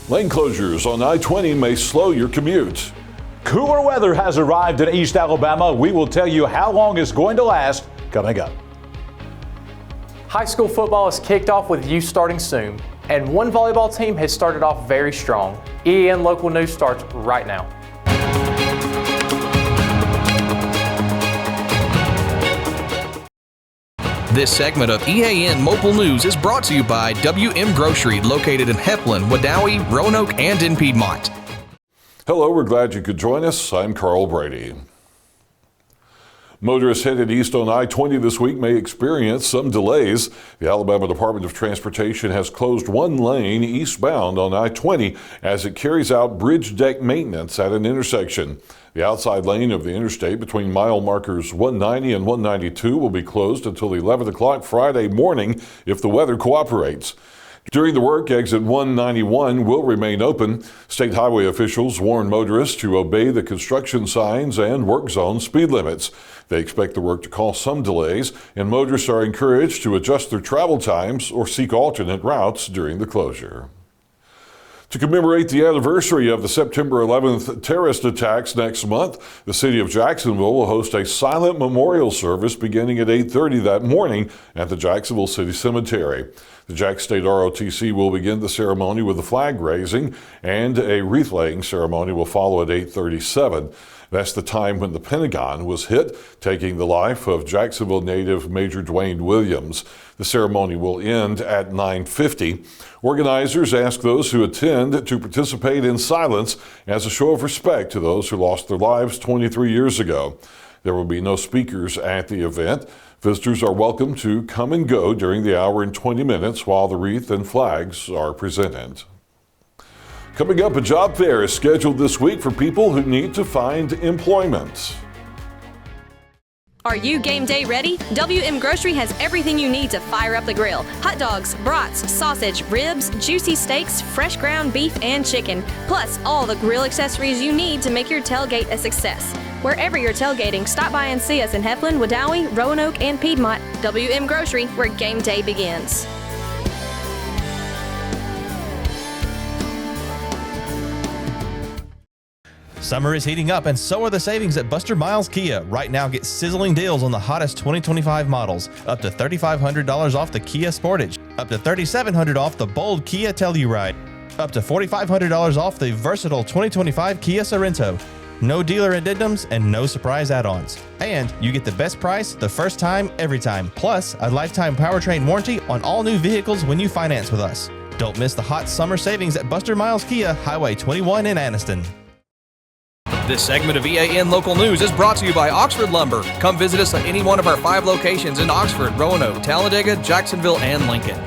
Lane closures on I-20 may slow your commute. Cooler weather has arrived in East Alabama. We will tell you how long it's going to last coming up. High school football is kicked off with youth starting soon, and one volleyball team has started off very strong. EAN Local News starts right now. This segment of EAN Local News is brought to you by WM Grocery, located in Heflin, Wadowee, Roanoke, and in Piedmont. Hello, we're glad you could join us. I'm Carl Brady. Motorists headed east on I-20 this week may experience some delays. The Alabama Department of Transportation has closed one lane eastbound on I-20 as it carries out bridge deck maintenance at an intersection. The outside lane of the interstate between mile markers 190 and 192 will be closed until 11 o'clock Friday morning if the weather cooperates. During the work, exit 191 will remain open. State highway officials warn motorists to obey the construction signs and work zone speed limits. They expect the work to cause some delays, and motorists are encouraged to adjust their travel times or seek alternate routes during the closure. To commemorate the anniversary of the September 11th terrorist attacks next month, the city of Jacksonville will host a silent memorial service beginning at 8:30 that morning at the Jacksonville City Cemetery. The Jack State ROTC will begin the ceremony with a flag raising, and a wreath laying ceremony will follow at 8:37. That's the time when the Pentagon was hit, taking the life of Jacksonville native Major Dwayne Williams. The ceremony will end at 9:50. Organizers ask those who attend to participate in silence as a show of respect to those who lost their lives 23 years ago. There will be no speakers at the event. Visitors are welcome to come and go during the hour and 20 minutes while the wreath and flags are presented. Coming up, a job fair is scheduled this week for people who need to find employment. Are you game day ready? WM Grocery has everything you need to fire up the grill. Hot dogs, brats, sausage, ribs, juicy steaks, fresh ground beef and chicken, plus all the grill accessories you need to make your tailgate a success. Wherever you're tailgating, stop by and see us in Heflin, Wadowee, Roanoke, and Piedmont. WM Grocery, where game day begins. Summer is heating up, and so are the savings at Buster Miles Kia. Right now, get sizzling deals on the hottest 2025 models. Up to $3,500 off the Kia Sportage. Up to $3,700 off the bold Kia Telluride. Up to $4,500 off the versatile 2025 Kia Sorento. No dealer addendums and no surprise add-ons. And you get the best price the first time, every time. Plus, a lifetime powertrain warranty on all new vehicles when you finance with us. Don't miss the hot summer savings at Buster Miles Kia, Highway 21 in Anniston. This segment of EAN Local News is brought to you by Oxford Lumber. Come visit us at any one of our 5 locations in Oxford, Roanoke, Talladega, Jacksonville, and Lincoln.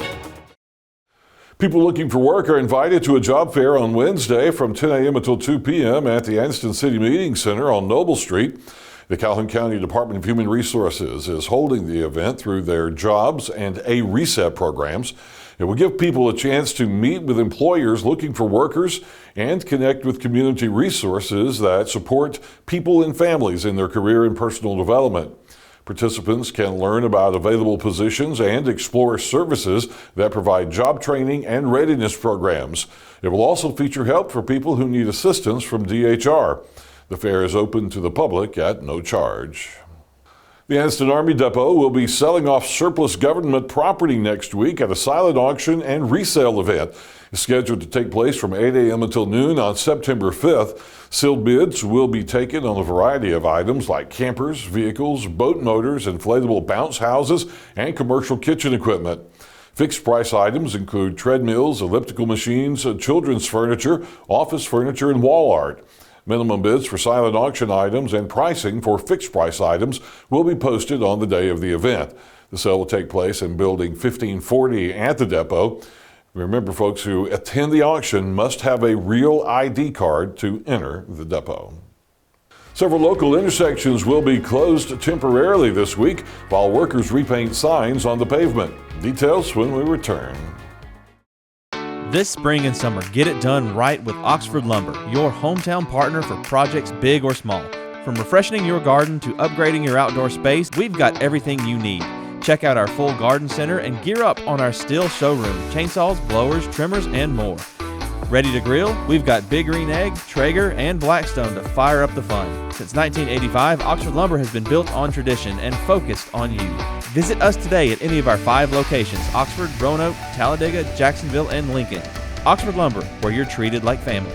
People looking for work are invited to a job fair on Wednesday from 10 a.m. until 2 p.m. at the Anniston City Meeting Center on Noble Street. The Calhoun County Department of Human Resources is holding the event through their Jobs and A Reset programs. It will give people a chance to meet with employers looking for workers and connect with community resources that support people and families in their career and personal development. Participants can learn about available positions and explore services that provide job training and readiness programs. It will also feature help for people who need assistance from DHR. The fair is open to the public at no charge. The Anniston Army Depot will be selling off surplus government property next week at a silent auction and resale event. It's scheduled to take place from 8 a.m. until noon on September 5th. Sealed bids will be taken on a variety of items like campers, vehicles, boat motors, inflatable bounce houses, and commercial kitchen equipment. Fixed price items include treadmills, elliptical machines, children's furniture, office furniture, and wall art. Minimum bids for silent auction items and pricing for fixed price items will be posted on the day of the event. The sale will take place in Building 1540 at the depot. Remember, folks who attend the auction must have a real ID card to enter the depot. Several local intersections will be closed temporarily this week while workers repaint signs on the pavement. Details when we return. This spring and summer, get it done right with Oxford Lumber, your hometown partner for projects big or small. From refreshing your garden to upgrading your outdoor space, we've got everything you need. Check out our full garden center and gear up on our Stihl showroom, chainsaws, blowers, trimmers, and more. Ready to grill? We've got Big Green Egg, Traeger, and Blackstone to fire up the fun. Since 1985, Oxford Lumber has been built on tradition and focused on you. Visit us today at any of our 5 locations: Oxford, Roanoke, Talladega, Jacksonville, and Lincoln. Oxford Lumber, where you're treated like family.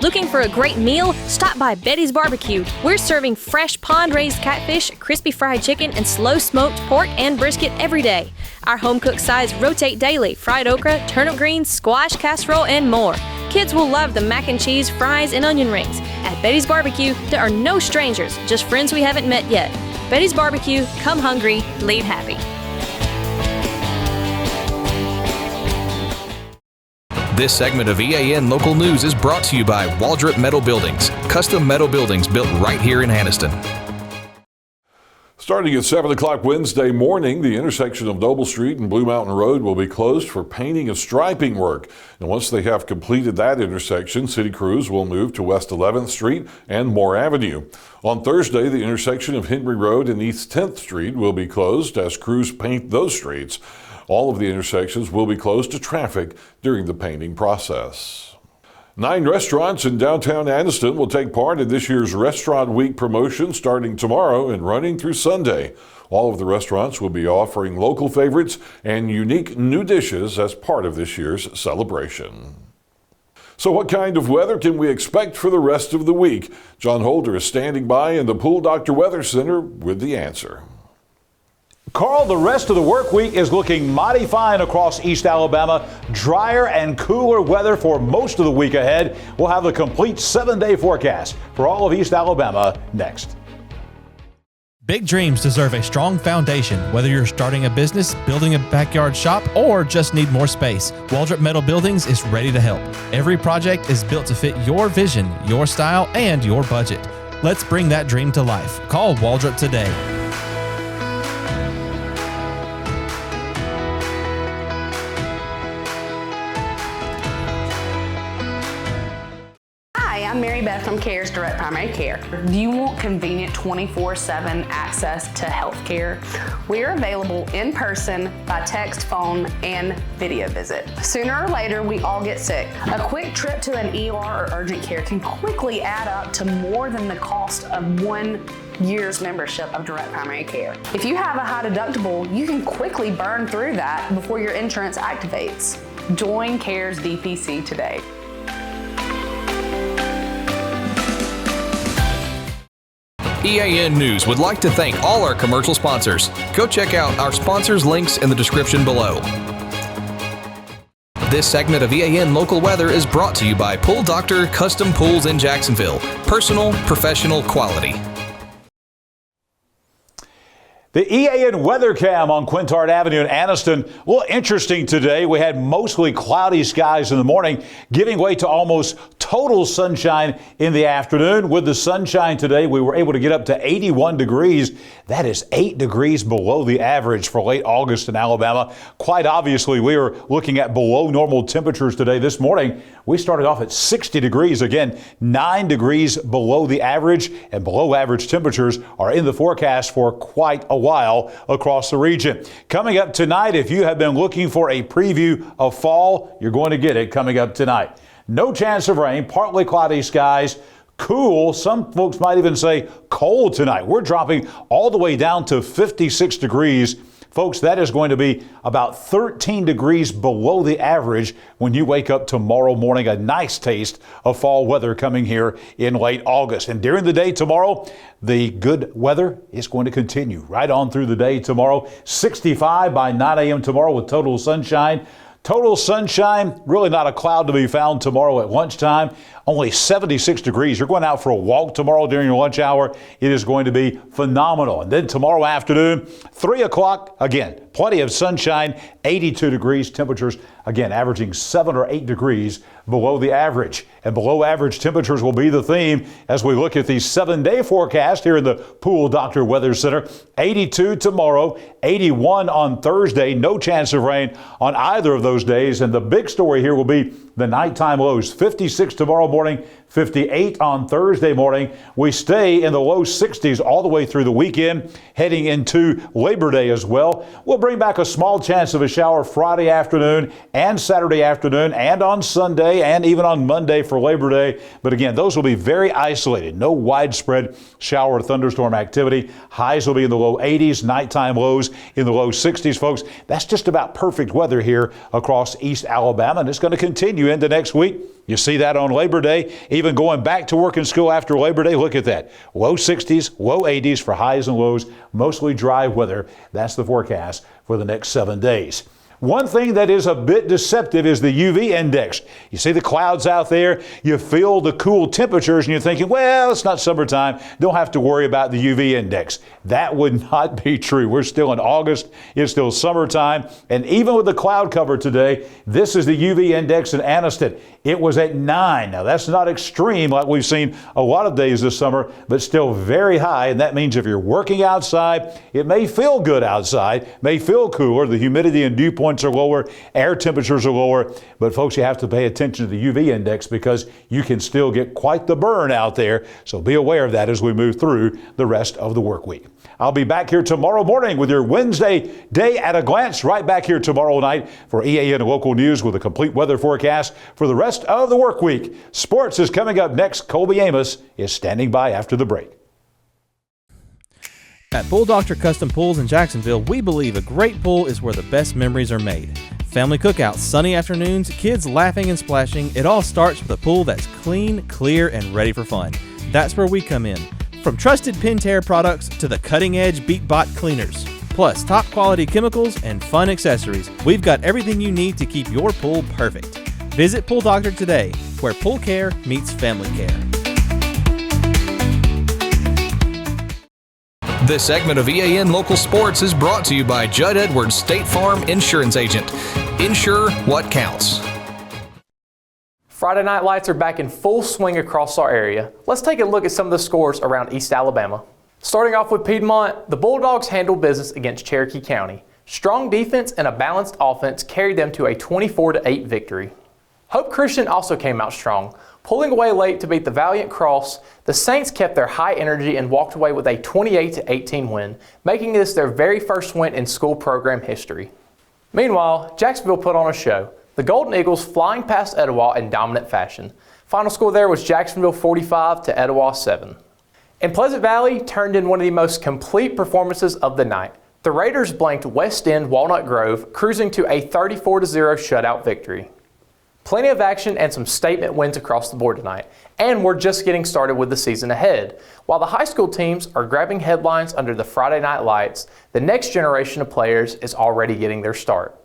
Looking for a great meal? Stop by Betty's Barbecue. We're serving fresh pond-raised catfish, crispy fried chicken, and slow-smoked pork and brisket every day. Our home-cooked sides rotate daily: fried okra, turnip greens, squash casserole, and more. Kids will love the mac and cheese, fries, and onion rings. At Betty's Barbecue, there are no strangers, just friends we haven't met yet. Betty's Barbecue, come hungry, leave happy. This segment of EAN Local News is brought to you by Waldrop Metal Buildings, custom metal buildings built right here in Anniston. Starting at 7 o'clock Wednesday morning, the intersection of Noble Street and Blue Mountain Road will be closed for painting and striping work. And once they have completed that intersection, city crews will move to West 11th Street and Moore Avenue. On Thursday, the intersection of Henry Road and East 10th Street will be closed as crews paint those streets. All of the intersections will be closed to traffic during the painting process. 9 restaurants in downtown Anniston will take part in this year's Restaurant Week promotion starting tomorrow and running through Sunday. All of the restaurants will be offering local favorites and unique new dishes as part of this year's celebration. So what kind of weather can we expect for the rest of the week? John Holder is standing by in the Pool Doctor Weather Center with the answer. Carl, the rest of the work week is looking mighty fine across East Alabama. Drier and cooler weather for most of the week ahead. We'll have the complete 7-day forecast for all of East Alabama next. Big dreams deserve a strong foundation. Whether you're starting a business, building a backyard shop, or just need more space, Waldrop Metal Buildings is ready to help. Every project is built to fit your vision, your style, and your budget. Let's bring that dream to life. Call Waldrop today. I'm Mary Beth from CARES Direct Primary Care. Do you want convenient 24/7 access to health care? We are available in person, by text, phone, and video visit. Sooner or later, we all get sick. A quick trip to an ER or urgent care can quickly add up to more than the cost of 1 year's membership of Direct Primary Care. If you have a high deductible, you can quickly burn through that before your insurance activates. Join CARES DPC today. EAN News would like to thank all our commercial sponsors. Go check out our sponsors' links in the description below. This segment of EAN Local Weather is brought to you by Pool Doctor Custom Pools in Jacksonville. Personal, professional, quality. The EAN weather cam on Quintard Avenue in Anniston. A little interesting today. We had mostly cloudy skies in the morning, giving way to almost total sunshine in the afternoon. With the sunshine today, we were able to get up to 81 degrees. That is 8 degrees below the average for late August in Alabama. Quite obviously, we are looking at below normal temperatures today. This morning, we started off at 60 degrees. Again, 9 degrees below the average, and below average temperatures are in the forecast for quite a while across the region. Coming up tonight, if you have been looking for a preview of fall, you're going to get it coming up tonight. No chance of rain, partly cloudy skies, cool. Some folks might even say cold tonight. We're dropping all the way down to 56 degrees. Folks, that is going to be about 13 degrees below the average when you wake up tomorrow morning. A nice taste of fall weather coming here in late August. And during the day tomorrow, the good weather is going to continue right on through the day tomorrow. 65 by 9 a.m. tomorrow with total sunshine. Total sunshine, really not a cloud to be found tomorrow at lunchtime. Only 76 degrees. You're going out for a walk tomorrow during your lunch hour. It is going to be phenomenal. And then tomorrow afternoon, 3 o'clock, again, plenty of sunshine, 82 degrees. Temperatures, again, averaging 7 or 8 degrees below the average. And below average temperatures will be the theme as we look at the 7-day forecast here in the Pool Doctor Weather Center. 82 tomorrow, 81 on Thursday. No chance of rain on either of those days. And the big story here will be the nighttime lows. 56 tomorrow morning, 58 on Thursday morning. We stay in the low 60s all the way through the weekend, heading into Labor Day as well. We'll bring back a small chance of a shower Friday afternoon and Saturday afternoon and on Sunday and even on Monday for Labor Day. But again, those will be very isolated. No widespread shower or thunderstorm activity. Highs will be in the low 80s, nighttime lows in the low 60s, folks. That's just about perfect weather here across East Alabama, and it's going to continue into next week. You see that on Labor Day, even going back to work and school after Labor Day. Look at that. Low 60s, low 80s for highs and lows, mostly dry weather. That's the forecast for the next 7 days. One thing that is a bit deceptive is the UV index. You see the clouds out there, you feel the cool temperatures, and you're thinking, well, it's not summertime, don't have to worry about the UV index. That would not be true. We're still in August, it's still summertime, and even with the cloud cover today, this is the UV index in Anniston. It was at 9. Now, that's not extreme like we've seen a lot of days this summer, but still very high, and that means if you're working outside, it may feel good outside, may feel cooler, the humidity and dew points are lower, air temperatures are lower, but folks, you have to pay attention to the UV index because you can still get quite the burn out there, so be aware of that as we move through the rest of the work week. I'll be back here tomorrow morning with your Wednesday Day at a Glance, right back here tomorrow night for EAN Local News with a complete weather forecast for the rest of the work week. Sports is coming up next. Colby Amos is standing by after the break. At Pool Doctor Custom Pools in Jacksonville, we believe a great pool is where the best memories are made. Family cookouts, sunny afternoons, kids laughing and splashing, it all starts with a pool that's clean, clear, and ready for fun. That's where we come in. From trusted Pentair products to the cutting-edge BeatBot cleaners, plus top-quality chemicals and fun accessories, we've got everything you need to keep your pool perfect. Visit Pool Doctor today, where pool care meets family care. This segment of EAN Local Sports is brought to you by Judd Edwards State Farm Insurance Agent. Insure what counts. Friday night lights are back in full swing across our area. Let's take a look at some of the scores around East Alabama. Starting off with Piedmont, the Bulldogs handled business against Cherokee County. Strong defense and a balanced offense carried them to a 24-8 victory. Hope Christian also came out strong. Pulling away late to beat the Valiant Cross, the Saints kept their high energy and walked away with a 28-18 win, making this their very first win in school program history. Meanwhile, Jacksonville put on a show. The Golden Eagles flying past Etowah in dominant fashion. Final score there was Jacksonville 45 to Etowah 7. And Pleasant Valley turned in one of the most complete performances of the night. The Raiders blanked West End Walnut Grove, cruising to a 34-0 shutout victory. Plenty of action and some statement wins across the board tonight, and we're just getting started with the season ahead. While the high school teams are grabbing headlines under the Friday night lights, the next generation of players is already getting their start.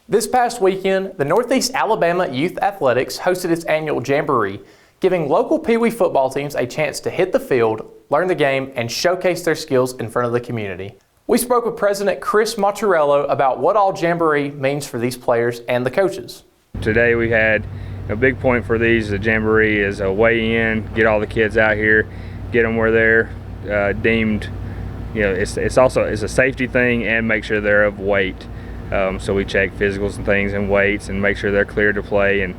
This past weekend, the Northeast Alabama Youth Athletics hosted its annual Jamboree, giving local Pee Wee football teams a chance to hit the field, learn the game, and showcase their skills in front of the community. We spoke with President Chris Mozzarella about what all Jamboree means for these players and the coaches. Today we had a big point for these. The Jamboree is a way in, get all the kids out here, get them where they're deemed, it's also a safety thing and make sure they're of weight. So we check physicals and things and weights and make sure they're clear to play. And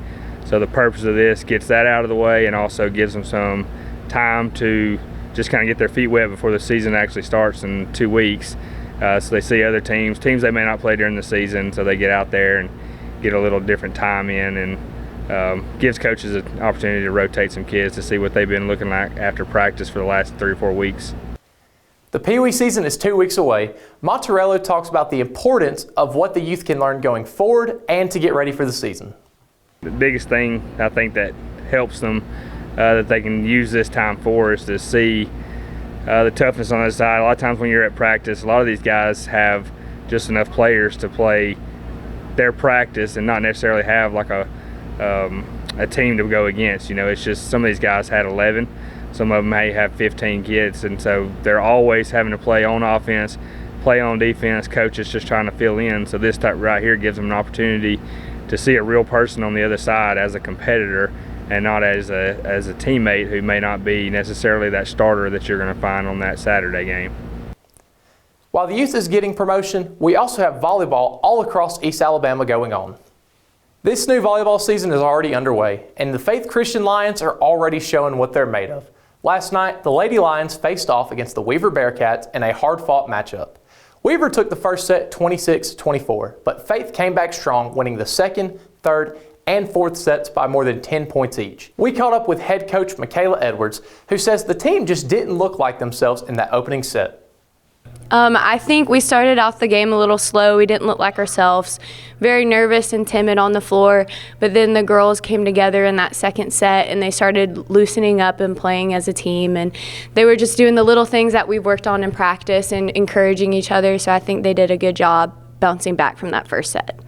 so the purpose of this gets that out of the way and also gives them some time to just kind of get their feet wet before the season actually starts in 2 weeks. So they see other teams they may not play during the season, so they get out there and get a little different time in, and gives coaches an opportunity to rotate some kids to see what they've been looking like after practice for the last 3 or 4 weeks. The Pee Wee season is 2 weeks away. Mozzarella talks about the importance of what the youth can learn going forward and to get ready for the season. The biggest thing I think that helps them that they can use this time for is to see the toughness on the side. A lot of times when you're at practice, a lot of these guys have just enough players to play their practice and not necessarily have like a team to go against. It's just some of these guys had 11. Some of them may have 15 kids, and so they're always having to play on offense, play on defense. Coach is just trying to fill in. So this type right here gives them an opportunity to see a real person on the other side as a competitor and not as a teammate who may not be necessarily that starter that you're going to find on that Saturday game. While the youth is getting promotion, we also have volleyball all across East Alabama going on. This new volleyball season is already underway, and the Faith Christian Lions are already showing what they're made of. Last night, the Lady Lions faced off against the Weaver Bearcats in a hard-fought matchup. Weaver took the first set 26-24, but Faith came back strong, winning the second, third, and fourth sets by more than 10 points each. We caught up with head coach Michaela Edwards, who says the team just didn't look like themselves in that opening set. I think we started off the game a little slow. We didn't look like ourselves, very nervous and timid on the floor, but then the girls came together in that second set and they started loosening up and playing as a team, and they were just doing the little things that we worked on in practice and encouraging each other, so I think they did a good job bouncing back from that first set.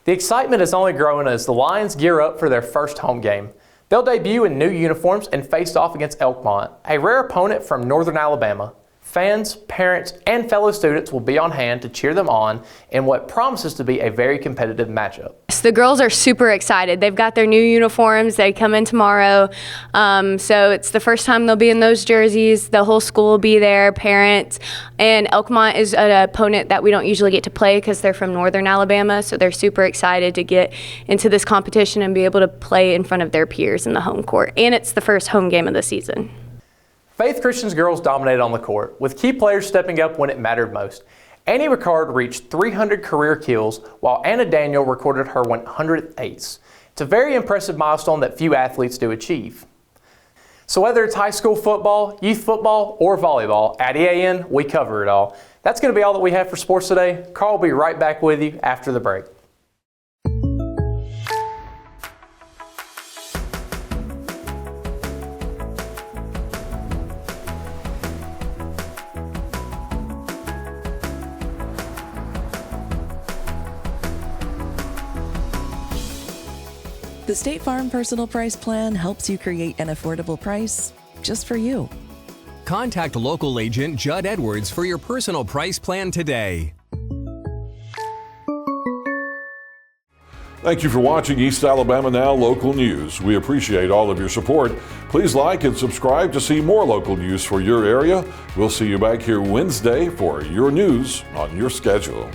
The excitement is only growing as the Lions gear up for their first home game. They'll debut in new uniforms and face off against Elkmont, a rare opponent from northern Alabama. Fans, parents, and fellow students will be on hand to cheer them on in what promises to be a very competitive matchup. The girls are super excited. They've got their new uniforms. They come in tomorrow. So it's the first time they'll be in those jerseys. The whole school will be there, parents. And Elkmont is an opponent that we don't usually get to play because they're from northern Alabama. So they're super excited to get into this competition and be able to play in front of their peers in the home court. And it's the first home game of the season. Faith Christian's girls dominated on the court, with key players stepping up when it mattered most. Annie Ricard reached 300 career kills, while Anna Daniel recorded her 100th ace. It's a very impressive milestone that few athletes do achieve. So whether it's high school football, youth football, or volleyball, at EAN, we cover it all. That's going to be all that we have for sports today. Carl will be right back with you after the break. The State Farm Personal Price Plan helps you create an affordable price just for you. Contact local agent Judd Edwards for your personal price plan today. Thank you for watching East Alabama Now Local News. We appreciate all of your support. Please like and subscribe to see more local news for your area. We'll see you back here Wednesday for your news on your schedule.